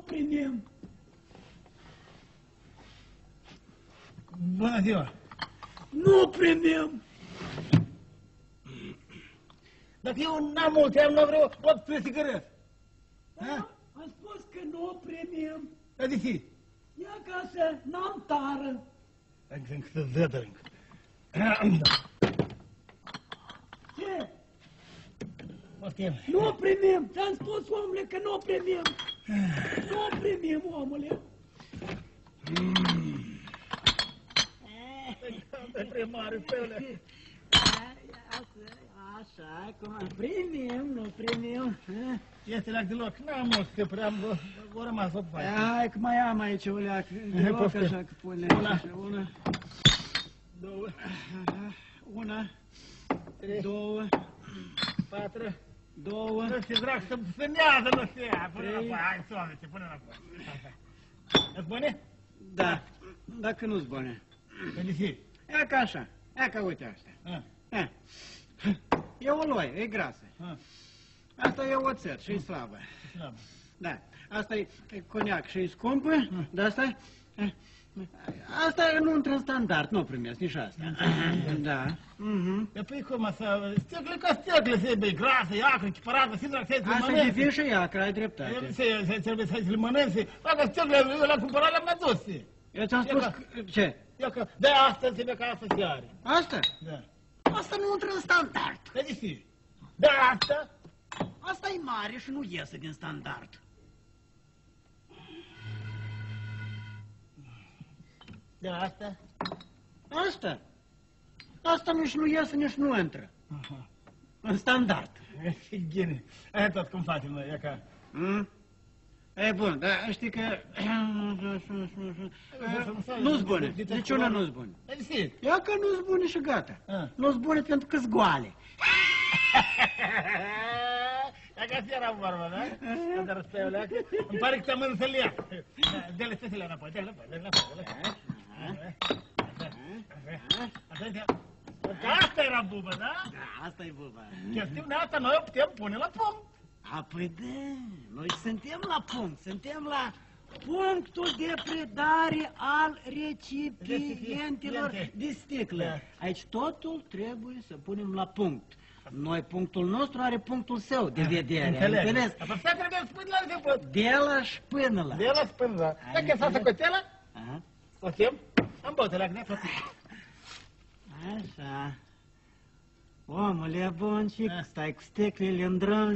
primim. Bună ziua! Nu primim. Dacă eu n-am multe, am vreo 18 țigărăți. Am spus că nu primim. Dar de ce? E acasă, n-am tară. Încă să zădă încă. Ce? Poftim. Nu primim. Ți-am spus, omule, că nu primim. Nu primim, omule. Pe mare, peule. Așa, cum primim, nu primim. Este la deloc. N-am mult, că prea o rămas o față. Hai că mai am aici o leacă. Deloc așa că pune. Una. Două. Una. Trei. Două. 4. Două. Nu știu, drag, să nează, nu știu. Pune înapoi, hai, soare, pune înapoi. Ești bune? Da. Dacă nu-s bune. De ce? E ca așa. E ca uite asta. E o loie, e grasă. Asta e oțet și e slabă. Slabă. Da. Asta e coniac și e scumpă, dar asta asta nu intră în standard, nu primesc nici asta. Da. Păi cum asta? Stecle ca stecle, se băi, grasă, iacră, chipărată, simt că să-i Asta e divin și iacră, ai dreptate. Trebuie să-i mănânci, dacă stecle, eu l-am cumpărat, le-am adus. Eu ți-am spus ce? De asta înseamnă că asta se are. Asta? Da. Asta nu intră în standard. De ce? De asta? Asta e mare și nu iese din standard. De asta? Asta? Asta nici nu iese, nici nu intră. În standard. E ghine. Aia tot cum facem noi, e ca... E bun, dar știi că... Nu-s bune, niciuna nu-s bune. De ce? Ia că nu-s bune și gata. Nu-s bune pentru că-s goale. E ca era vorba, da? Dar ăsta e o leacă. Îmi pare că te-am înțeles. Dă-le stățile înapoi, dă-le înapoi. Asta era bubă, da? Da, asta e buba. Chestiunea asta noi o putem pune la punct. Păi da, noi suntem la punct, suntem la punctul de predare al recipientelor de sticlă. Aici totul trebuie să punem la punct. Noi, punctul nostru are punctul său de vedere, înțeles? Asta trebuie să spui la început. De la și până la. De la și până la. Dacă e să cotelă, o chem, am băută la gânea, Așa. Omule boncic, stai cu sticlele în drum,